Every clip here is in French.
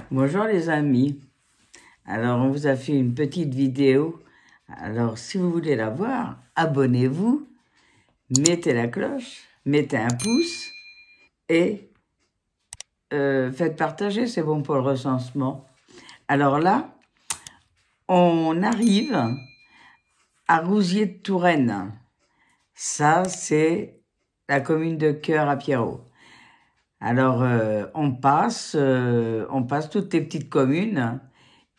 Bonjour les amis, alors on vous a fait une petite vidéo, alors si vous voulez la voir, abonnez-vous, mettez la cloche, mettez un pouce et faites partager, c'est bon pour le recensement. Alors là, on arrive à Rousier de Touraine, ça c'est la commune de Cœur à Pierrot. Alors, on passe toutes les petites communes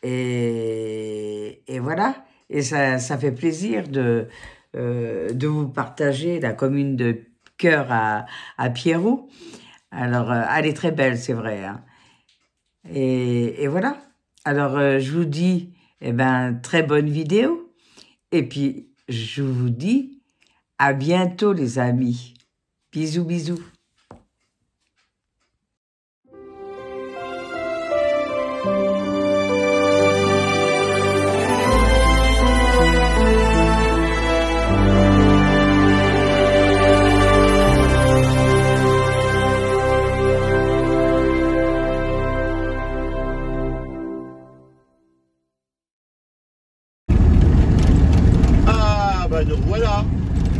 et voilà. Et ça fait plaisir de vous partager la commune de Cœur à Pierrot. Alors, elle est très belle, c'est vrai. Hein. Et voilà. Alors, je vous dis, très bonne vidéo. Et puis, je vous dis à bientôt, les amis. Bisous, bisous.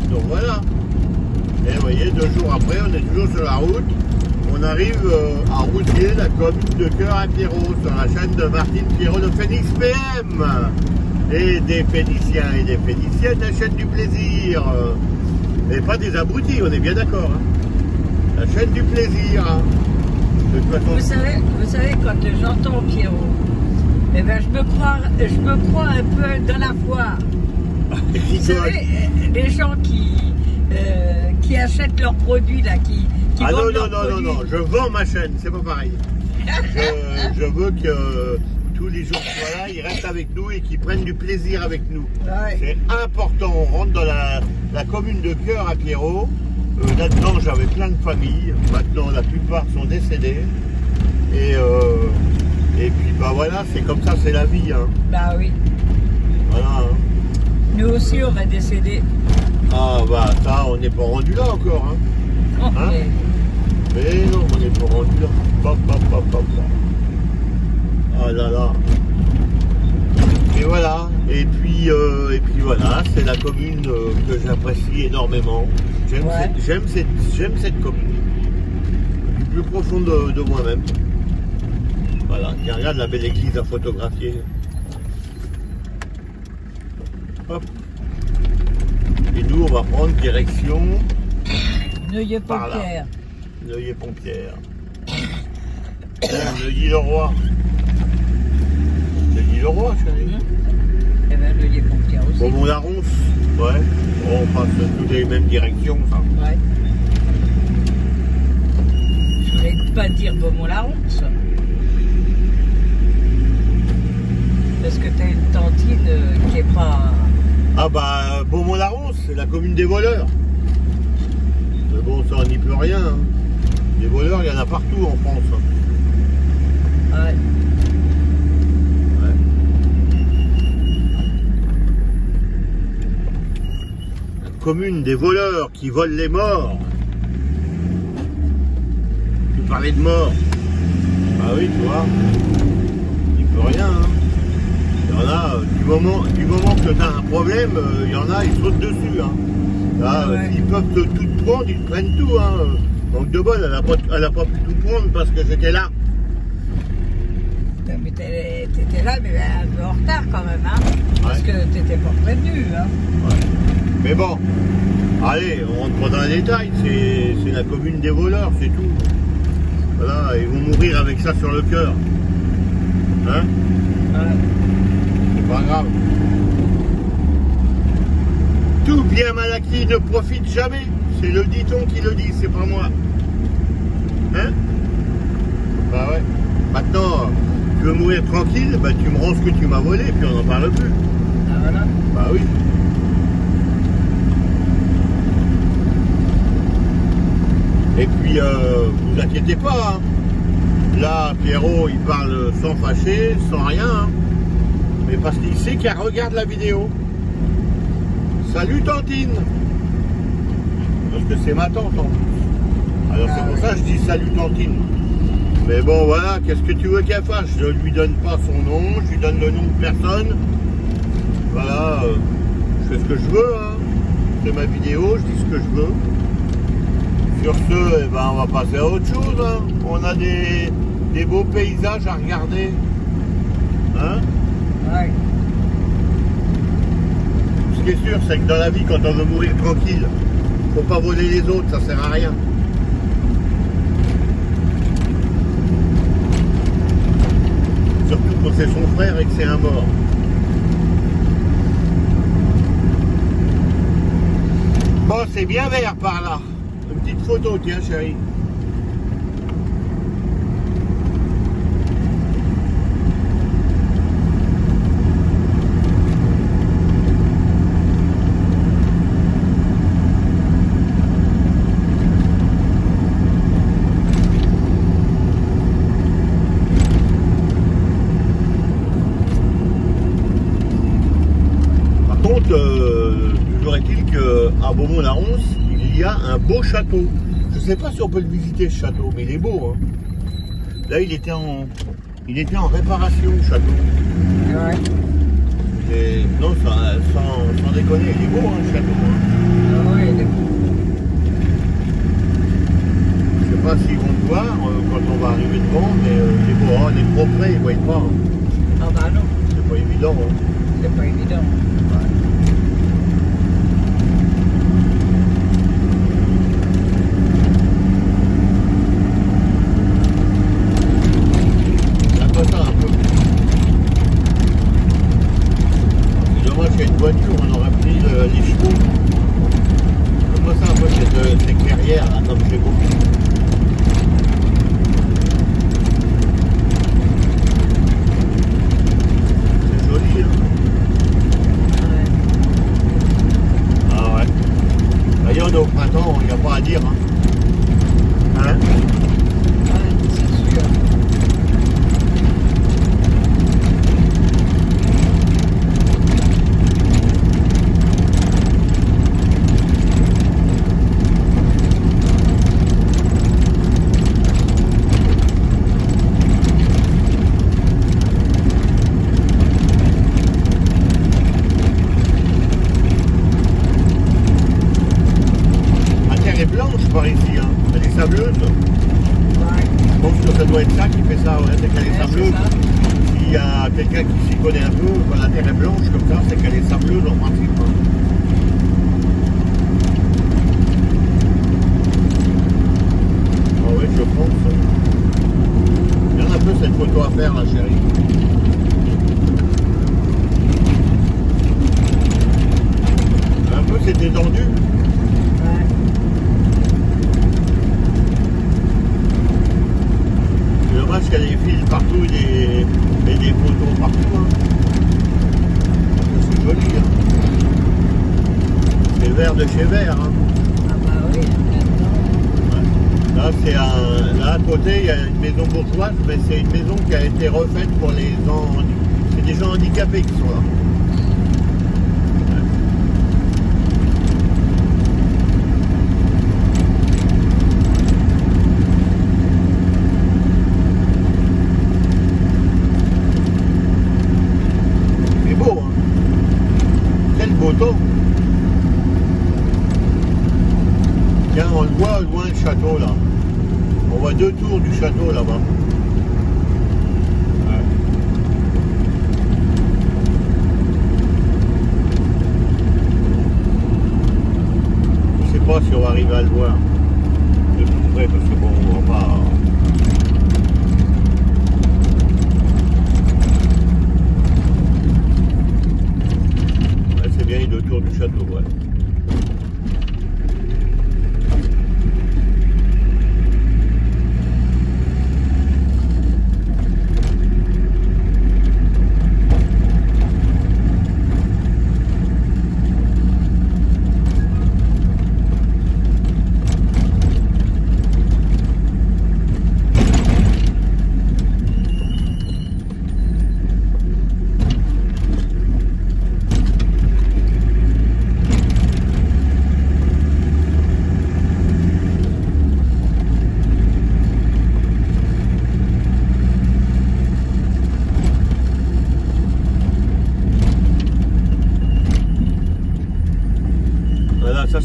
Donc voilà, et vous voyez, 2 jours après, on est toujours sur la route. On arrive à Rousier, la commune de Cœur à Pierrot, sur la chaîne de Martine Pierrot de Phoenix PM. Et des Phéniciens et des Phéniciennes, la chaîne du plaisir. Et pas des abrutis, on est bien d'accord. Hein. La chaîne du plaisir. Hein. De toute façon... Vous savez, quand j'entends Pierrot, je me crois un peu dans la foire. Vous savez, les gens qui achètent leurs produits là, qui vendent leurs produits. Non, je vends ma chaîne, c'est pas pareil. je veux que tous les jours qu'ils soient là, ils restent avec nous et qu'ils prennent du plaisir avec nous. Ouais. C'est important, on rentre dans la commune de Cœur à Pierrot. Là-dedans, j'avais plein de familles. Maintenant, la plupart sont décédés. Et puis, bah voilà, c'est comme ça, c'est la vie. Hein. Bah oui. Voilà. Hein. Nous aussi, on va décéder. Ah bah ça, on n'est pas rendu là encore. Hein. Okay. Hein, mais non, on n'est pas rendu là. Pop. Ah là là. Et voilà. Et puis voilà, c'est la commune que j'apprécie énormément. J'aime cette commune. Du plus profond de moi-même. Voilà. Tiens, regarde la belle église à photographier. Hop. Et nous, on va prendre direction Neuilly-Pompière. Neuilly-Pompière. Neuilly-le-Roi. Neuilly-le-Roi, chérie. Eh bien, Neuilly-Pompière aussi. Beaumont-la-Ronce. Ouais. On passe toutes les mêmes directions. Enfin. Ouais. Je voulais pas dire Beaumont-la-Ronce. Parce que tu as une tantine qui est pas... Ah bah, Beaumont-la-Ronce, c'est la commune des voleurs. Mais bon, ça, on n'y peut rien. Hein. Les voleurs, il y en a partout en France. Hein. Ouais. Ouais. La commune des voleurs qui volent les morts. Tu parlais de morts. Bah oui, tu vois. On n'y peut rien. Hein. Il y en a, du moment que tu as un problème, il y en a, ils sautent dessus. Hein. Là, ouais. Ils peuvent tout prendre, ils prennent tout. Hein. Donc de bol, elle a pas pu tout prendre parce que j'étais là. Mais t'étais là, mais un peu en retard quand même, hein. Parce que t'étais pas prévenu. Hein. Ouais. Mais bon, allez, on rentre pas dans les détails, c'est la commune des voleurs, c'est tout. Voilà, ils vont mourir avec ça sur le cœur. Hein? Ouais. Pas grave. Tout bien mal acquis ne profite jamais. C'est le dit-on qui le dit, c'est pas moi. Hein? Bah ouais. Maintenant, tu veux mourir tranquille, bah tu me rends ce que tu m'as volé, puis on n'en parle plus. Ah voilà. Bah oui. Et puis, vous inquiétez pas. Hein. Là, Pierrot, il parle sans fâcher, sans rien. Hein. Mais parce qu'il sait qu'elle regarde la vidéo. Salut Tantine. Parce que c'est ma tante en plus. Alors c'est pour ça que je dis salut Tantine. Mais bon, voilà, qu'est-ce que tu veux qu'elle fasse? Je lui donne pas son nom, je lui donne le nom de personne. Voilà, je fais ce que je veux, hein. C'est ma vidéo, je dis ce que je veux. Sur ce, eh ben, on va passer à autre chose, hein. On a des beaux paysages à regarder. Hein? Ouais. Ce qui est sûr, c'est que dans la vie, quand on veut mourir tranquille, faut pas voler les autres, ça sert à rien. Surtout quand c'est son frère et que c'est un mort. Bon, c'est bien vert par là. Une petite photo, tiens, chérie. Toujours est-il qu'à Beaumont-la-Ronce, il y a un beau château. Je ne sais pas si on peut le visiter, ce château, mais il est beau. Hein. Là, il était en réparation, le château. Ouais. Et, non, sans déconner, il est beau, hein, le château. Hein. Ah ouais, il est beau. Je ne sais pas s'ils vont le voir quand on va arriver devant, mais il est beau. Oh, on est trop près, ils ne voient pas. Hein. Ah bah non, C'est pas évident. Hein. c'est pas évident. Voiture, on aurait pris les chevaux. Moi ça un peu ces clairières là, comme j'ai beaucoup. C'est joli hein. Ouais. Ah ouais. D'ailleurs on est au printemps, il n'y a pas à dire hein. Hein? Ouais, c'est sûr. Blanche par ici, hein. Elle est sableuse. Ouais. Je pense que ça doit être ça qui fait ça, ouais, c'est qu'elle est sableuse. S'il y a quelqu'un qui s'y connaît un peu, quand la terre est blanche comme ça, c'est qu'elle est sableuse en principe. Hein. Ah oui, je pense. Il y en a un peu cette photo à faire là, chérie. Un peu c'est détendu. Ouais. C'est dommage qu'il y a des fils partout et des photos partout. Hein. C'est joli. Hein. C'est vert de chez vert. Hein. Ah bah oui, Ouais. Là, là à côté, il y a une maison bourgeoise, mais c'est une maison qui a été refaite pour les gens. C'est des gens handicapés qui sont là. Tiens, on le voit au loin le château là. On voit 2 tours du château là-bas. Ouais. Je sais pas si on va arriver à le voir de tout près parce que bon, on va pas. Ouais, c'est bien les 2 tours du château, ouais.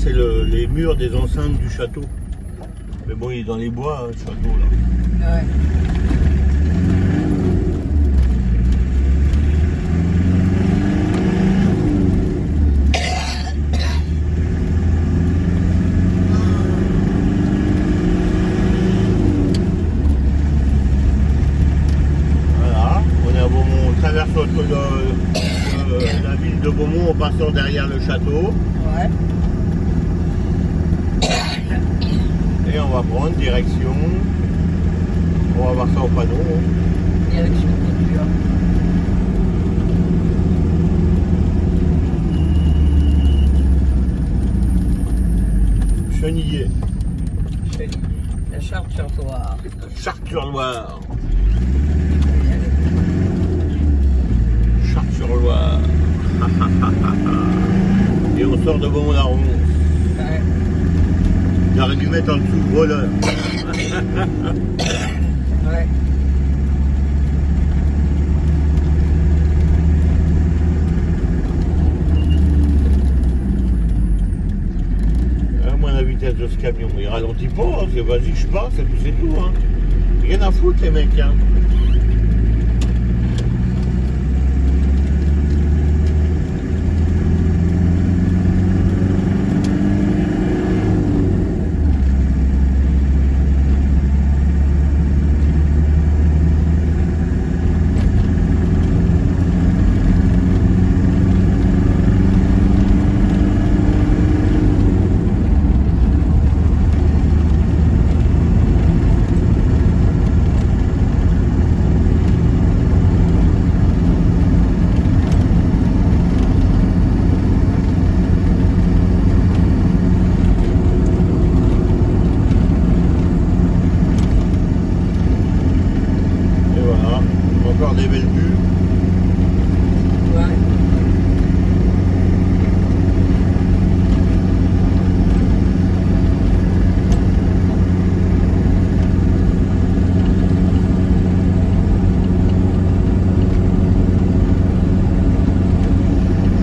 c'est les murs des enceintes du château. Mais bon, il est dans les bois, hein, le château là. Ouais. Voilà, on est à Beaumont, on traverse la ville de Beaumont en passant derrière le château. Ouais. Et on va prendre direction. On va voir ça au panneau. Direction couture. Chenillé. La Charte-sur-Loire. Charte-sur-Loire. Charte-sur-Loire. Et on sort de Beaumont-la-Ronce. Ouais. Il aurait dû mettre en dessous voleur. Ouais. Moi, la vitesse de ce camion, il ralentit pas, hein, c'est vas-y, je passe, et puis c'est tout. Hein. Rien à foutre, les mecs. Hein. Encore des belles vues. Ouais.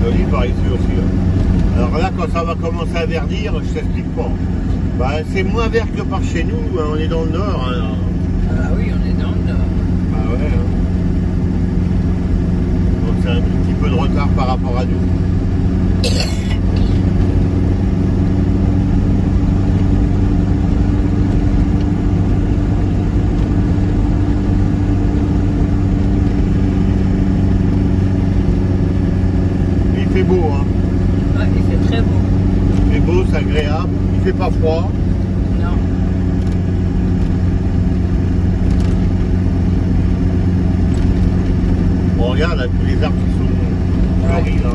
Joli par ici aussi. Hein. Alors là, quand ça va commencer à verdir, je t'explique pas. Bah, c'est moins vert que par chez nous, hein. On est dans le nord. Hein. Ah bah oui, on est dans le nord. Ah ouais. Hein. Donc c'est un petit peu de retard par rapport à nous. Il fait beau, hein. Ouais, il fait très beau. Il fait beau, c'est agréable. Il fait pas froid. Non. On regarde là, tous les arbres qui sont fleuris là.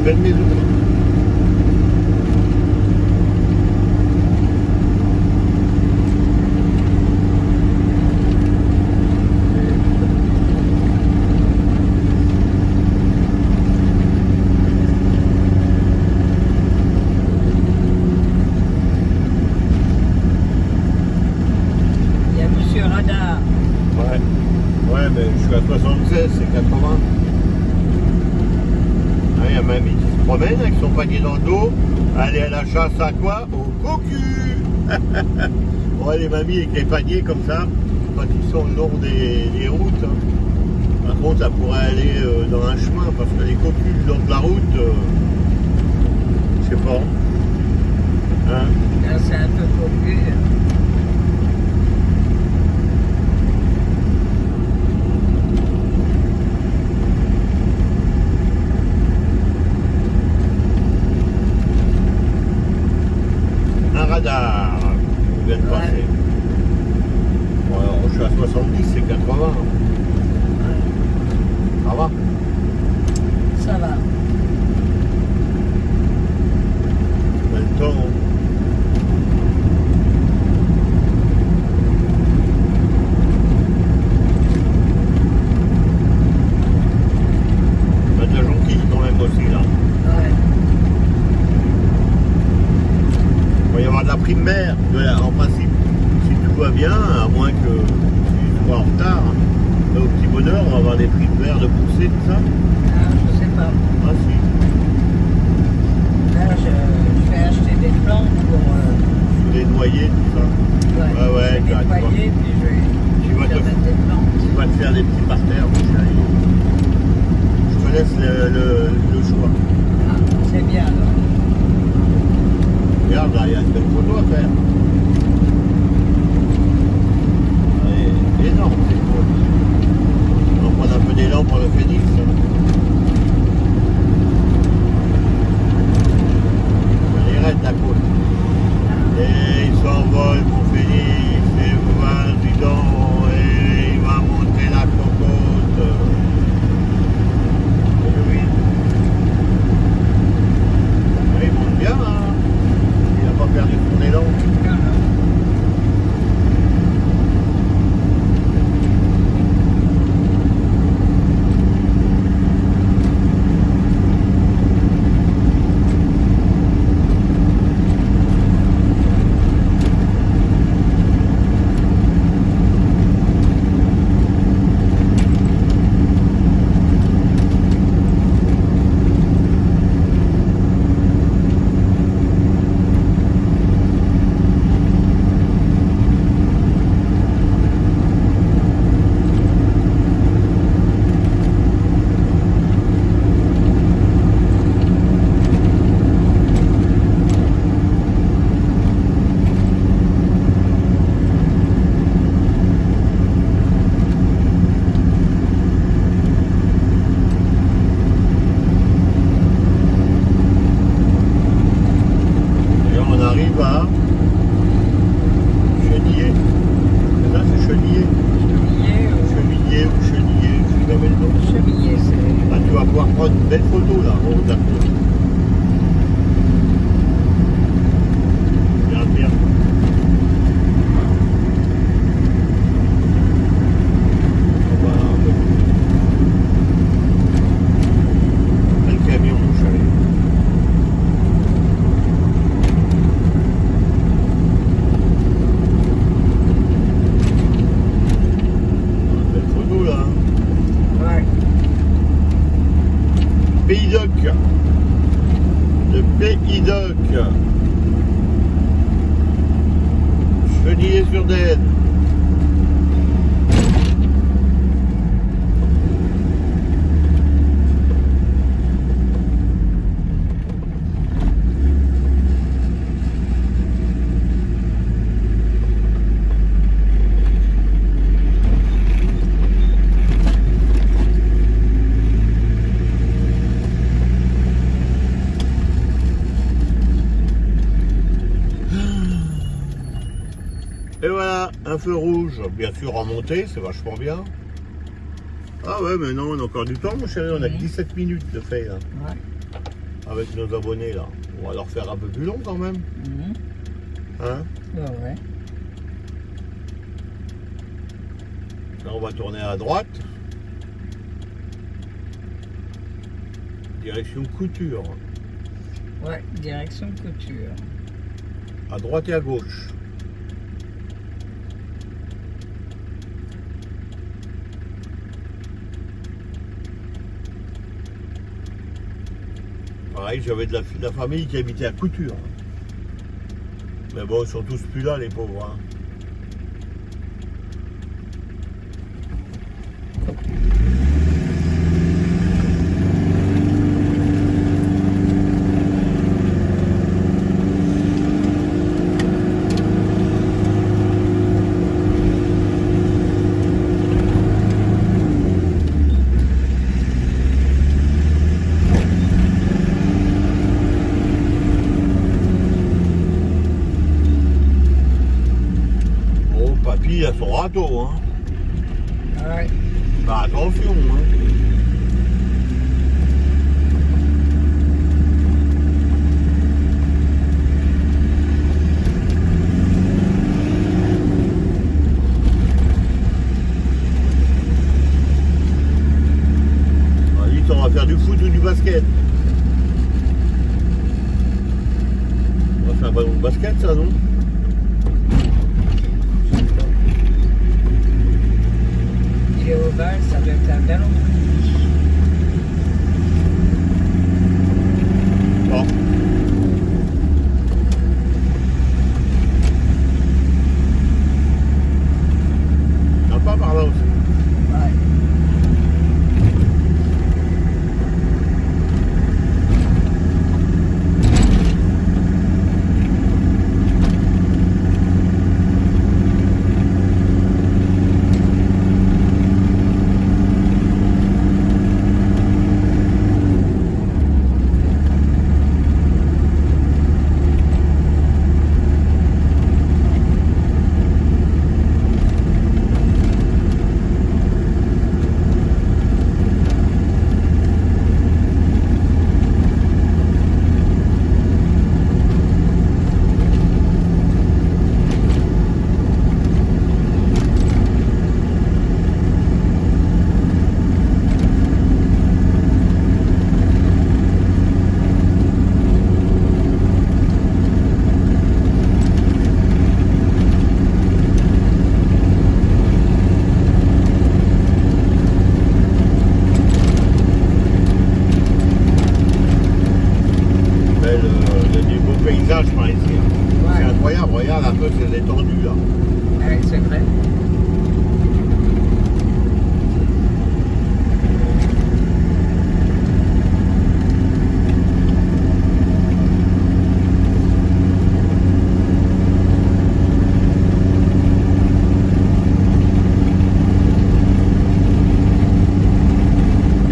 Belle maison. Il y a Monsieur Radar. Ouais. Ouais, mais je suis à 76, c'est 80. Il y a mamie qui se promène avec son panier dans le dos. Elle est à la chasse à quoi? Au cocu. Ouais, les mamies avec les paniers comme ça, quand ils sont le long des routes. Hein. Par contre, ça pourrait aller dans un chemin parce que les cocus le long de la route, je sais pas. Hein? Là, c'est un peu cocu. Un radar qui vient de passer. Bon, alors, je suis à 70, c'est 80. Ouais. Ça va? Ça va. va bien, à moins que je sois en retard. Hein. Là, au petit bonheur, on va avoir des prix de verre, de poussée, tout ça. Ah, je sais pas. Ah si. Là, je vais acheter des plantes pour... Les noyer, tout ça. ouais, tu vas nettoyer, puis je vais faire mettre des plantes. Tu vas te faire des petits parterres, mon chéri. Je te laisse le choix. Ah, c'est bien alors. Regarde, là, il y a une belle photo à faire. Elle est énorme, cette photo. On va prendre un peu d'élan pour le phénix. Elle est raide, la côte. Et il s'envole, mon phénix, et vas-y donc, et il va monter la cocotte. Et oui. Et il monte bien, hein. Il n'a pas perdu son élan. Belle photo là, en haut de la côte. Regarde bien. Voilà un peu. Après le camion, mon chéri. Belle photo là. Ouais. Pays d'Oc, le Pays d'Oc, Chenillé-sur-Denne. Et voilà, un feu rouge, bien sûr en montée, c'est vachement bien. Ah ouais, mais non, on a encore du temps, mon chéri, on a que 17 minutes de fait, là. Ouais. Avec nos abonnés, là. On va leur faire un peu plus long, quand même. Hein? Ouais. Là, on va tourner à droite. Direction Couture. Ouais, direction Couture. À droite et à gauche. Pareil, j'avais de la famille qui habitait à Couture. Mais bon, ils sont tous plus là, les pauvres. Hein. Papy a son râteau, hein. Ouais. Bah attention, hein. Allez, on va faire du foot ou du basket. On va faire un ballon de basket, ça, non? belle Autriche. Bon. Sympa par là aussi. Ouais. Paysage par ici. Ouais. C'est incroyable, regarde un peu, c'est étendu là. Ouais, c'est vrai.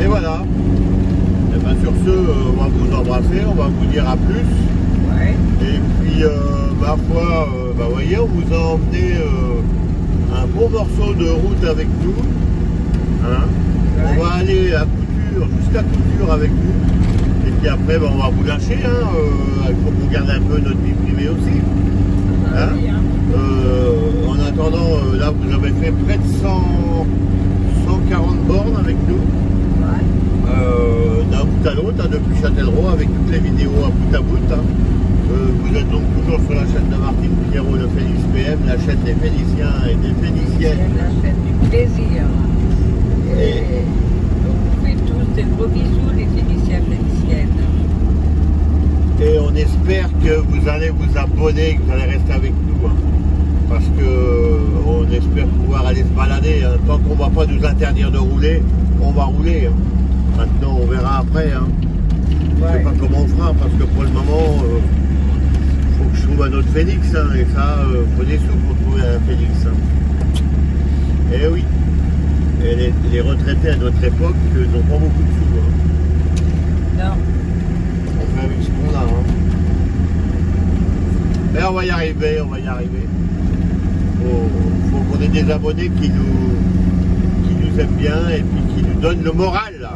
Et voilà. Et bien sur ce, on va vous embrasser, on va vous dire à plus. Ouais. Et puis, ma foi, bah, voyez, on vous a emmené un bon morceau de route avec nous. Hein. Ouais. On va aller à Couture, jusqu'à Couture avec nous. Et puis après, bah, on va vous lâcher. Hein, il faut qu'on garde un peu notre vie privée aussi. Hein. Oui, hein. En attendant, là, vous avez fait près de 140 bornes avec nous. D'un bout à l'autre, hein, depuis Châtellerault, avec toutes les vidéos à bout à bout. Hein. Vous êtes donc toujours sur la chaîne de Martine Pierrot, le Phénix PM, la chaîne des Phéniciens et des Phéniciennes. C'est la chaîne du plaisir. Et on vous fait tous des gros bisous, les Phéniciens Phéniciennes. Et on espère que vous allez vous abonner, que vous allez rester avec nous. Hein, parce que on espère pouvoir aller se balader. Hein. Tant qu'on ne va pas nous interdire de rouler, on va rouler. Hein. Maintenant, on verra après. Hein. Je ne sais pas comment on fera, parce que pour le moment, faut que je trouve un autre Phénix. Hein, et ça, faut des sous pour trouver un Phénix. Hein. Et oui. Et les retraités à notre époque n'ont pas beaucoup de sous. Hein. Non. On fait avec ce qu'on a. Hein. Mais on va y arriver, on va y arriver. Faut qu'on ait des abonnés qui nous aiment bien et puis qui nous donnent le moral. Là.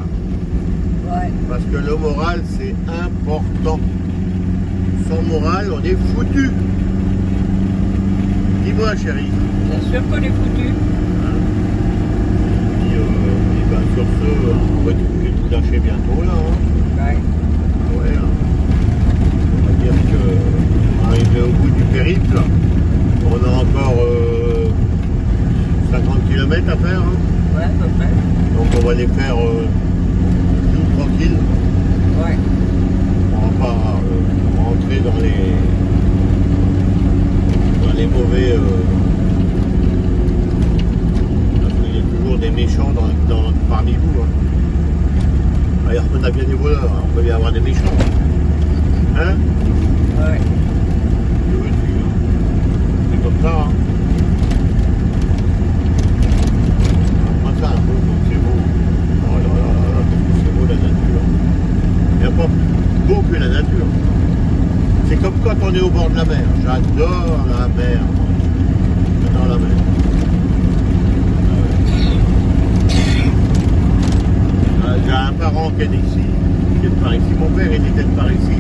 Ouais. Parce que le moral, c'est important. Sans moral, on est foutu. Dis-moi, chérie. Bien sûr qu'on est foutu. Hein. Et ben, sur ce, on va tout lâcher bientôt là. Hein. Ouais. Ouais. On va dire qu'on est arrivé au bout du périple. On a encore 50 km à faire. Hein. Ouais, à peu près. Donc on va les faire tout tranquille. Ouais. On va pas rentrer dans les mauvais. Parce qu'il y a toujours des méchants parmi vous. Hein. D'ailleurs, on a bien des voleurs, hein. On peut y avoir des méchants. Hein? Ouais. C'est comme ça. Hein. Moi, ça un peu, c'est beau. Oh là là, c'est beau la nature. Il n'y a pas plus beau que la nature. C'est comme quand on est au bord de la mer. J'adore la mer. J'adore la mer. J'ai un parent qui est d'ici, qui est de par ici. Mon père, il était de par ici.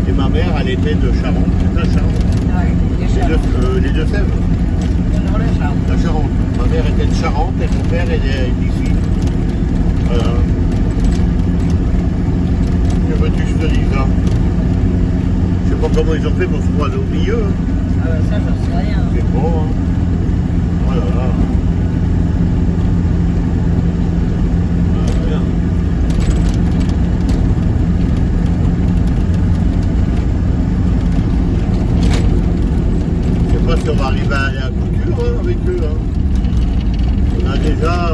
Et ma mère, elle était de Charente. C'est ça, Charente? Ouais, les Deux-Sèvres. Non, la Charente. La Charente. Ma mère était de Charente et mon père est d'ici. Voilà. Que veux-tu que je te dise là? Je sais pas comment ils ont fait pour se croiser au milieu. Hein. Ah ben ça, j'en sais rien. C'est bon, hein. Voilà. déjà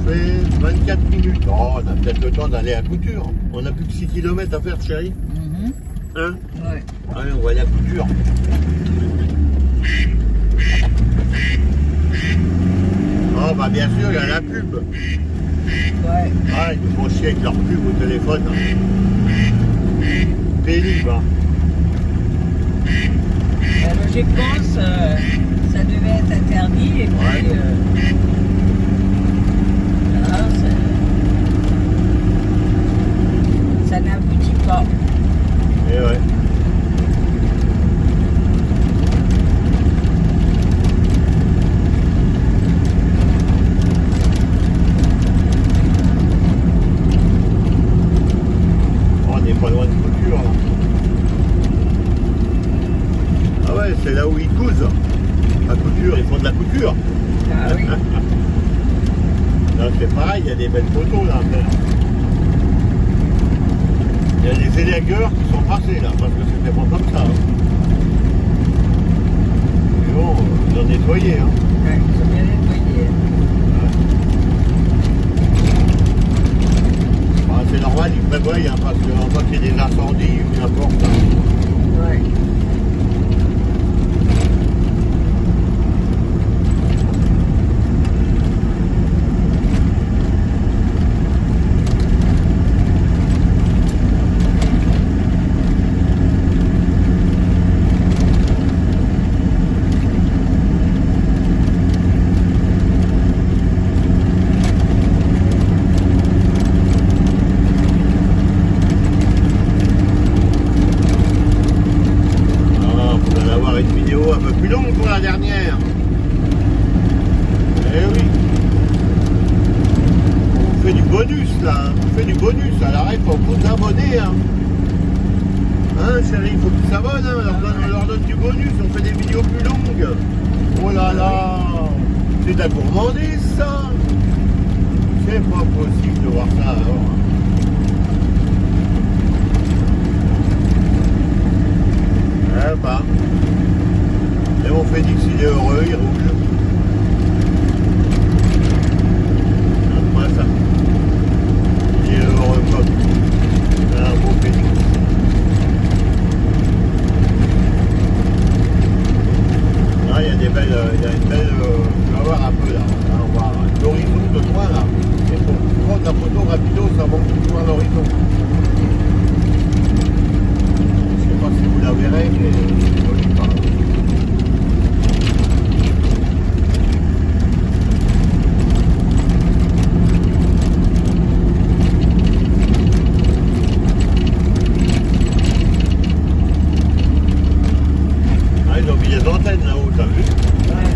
fait 24 minutes. Oh, on a peut-être le temps d'aller à Couture. On a plus que 6 km à faire, chérie. Hein? Ouais. Allez, on va aller à Couture. Oh, bah bien sûr, il y a la pub. Ouais. Ah, ils nous font chier avec leur pub au téléphone. Pénible, hein. Logiquement, ça devait être interdit. Et puis, Ouais. voilà, ça n'aboutit pas. Et ouais. On n'est pas loin de Couture, là. Ah ouais, c'est là où ils cousent. La couture, ils font de la couture. Ah oui. Là, c'est pareil, il y a des belles photos là. Il y a des élagueurs qui sont passés là, parce que c'était pas comme ça. Hein. Mais bon, ils ont nettoyé. Hein. Ouais, ils ont bien nettoyé. Ah, c'est normal, ils prévoient, hein, parce qu'en cas qu'il y ait des incendies ou n'importe. Hein. Ouais. Un peu plus longue pour la dernière. Eh oui. On fait du bonus là. On fait du bonus. À l'arrêt, faut vous abonner. Hein, hein chérie, il faut qu'ils s'abonnent. Hein. On leur donne du bonus. On fait des vidéos plus longues. Oh là là. C'est de la gourmandise ça. C'est pas possible de voir ça alors. Eh bah. Et mon Phénix, il est heureux, il roule. Regarde-moi ça. Il est heureux comme un beau Phénix. Là, il y a des belles, il y a une belle, on va voir un peu là. Là on voit l'horizon de loin là. Il faut prendre la photo rapido, ça monte toujours à l'horizon. Je sais pas si vous la verrez, mais c'est joli pas. Ils ont mis les antennes là-haut, t'as vu? Ouais.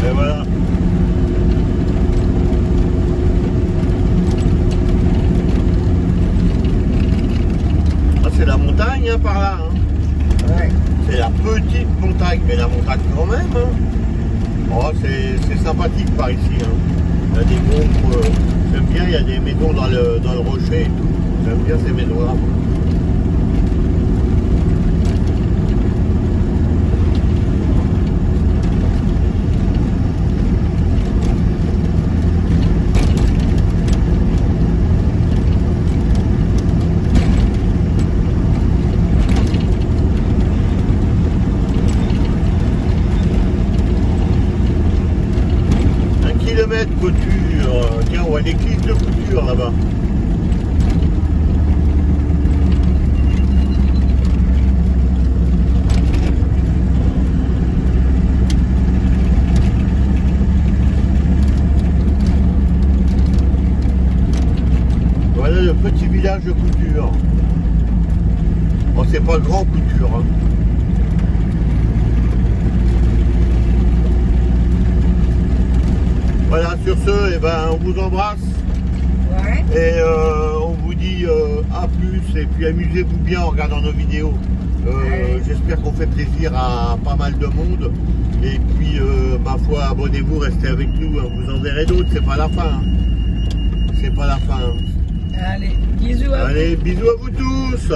Et voilà. Ah, c'est la montagne hein, par là. Hein. Ouais. C'est la petite montagne, mais la montagne quand même. Hein. Oh, c'est sympathique par ici. Hein. Il y a des groupes, j'aime bien, il y a des maisons dans le rocher et tout. J'aime bien ces maisons-là. Couture, tiens, on voit l'église de Couture là-bas. Voilà le petit village de Couture. Bon, c'est pas grand Couture. Hein. Voilà, sur ce, eh ben, on vous embrasse. Ouais. Et on vous dit à plus. Et puis amusez-vous bien en regardant nos vidéos. J'espère qu'on fait plaisir à pas mal de monde. Et puis, ma foi, abonnez-vous, restez avec nous, hein. Vous en verrez d'autres, c'est pas la fin. Hein. C'est pas la fin. Hein. Allez, bisous à vous. Allez, bisous à vous tous.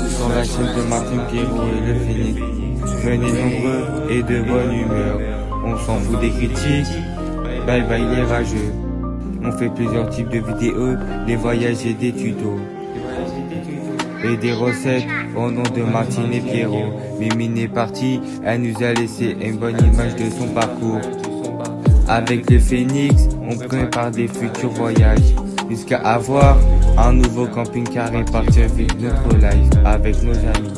Sur la chaîne de Martin Pierrot et le Phénix, venez nombreux et de bonne humeur. On s'en fout des critiques, bye bye les rageux. On fait plusieurs types de vidéos, des voyages et des tutos. Et des recettes au nom de Martine et Pierrot. Mimine est partie, elle nous a laissé une bonne image de son parcours. Avec le Phénix, on prépare des futurs voyages, jusqu'à avoir un nouveau camping-car et partir vivre notre life avec nos amis.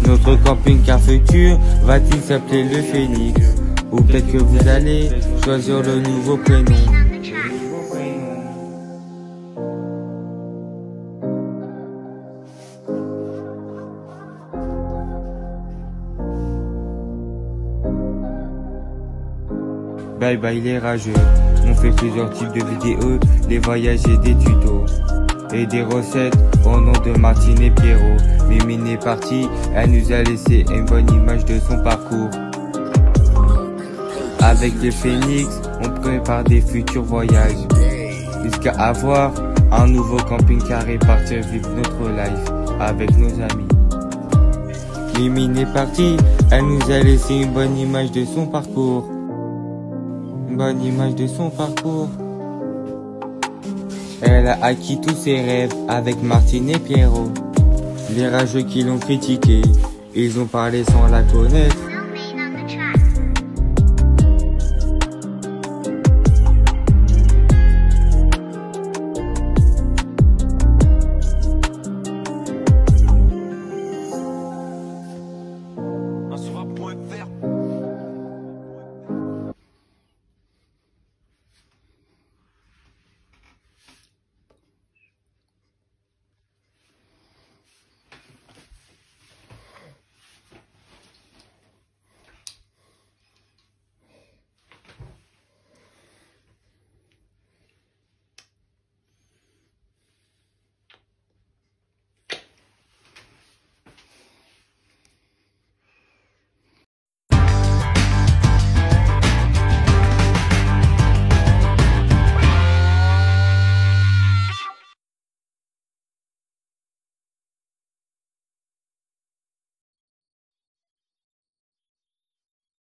Notre camping-car futur va-t-il s'appeler le Phénix? Ou peut-être que vous allez choisir le nouveau prénom. Bye bye les rageux, on fait plusieurs types de vidéos, des voyages et des tutos. Et des recettes au nom de Martine et Pierrot. Mimine est partie, elle nous a laissé une bonne image de son parcours. Avec le Phénix, on prépare des futurs voyages, jusqu'à avoir un nouveau camping-car et partir vivre notre life avec nos amis. Mimine est partie, elle nous a laissé une bonne image de son parcours. Bonne image de son parcours. Elle a acquis tous ses rêves avec Martine et Pierrot. Les rageux qui l'ont critiqué, ils ont parlé sans la connaître.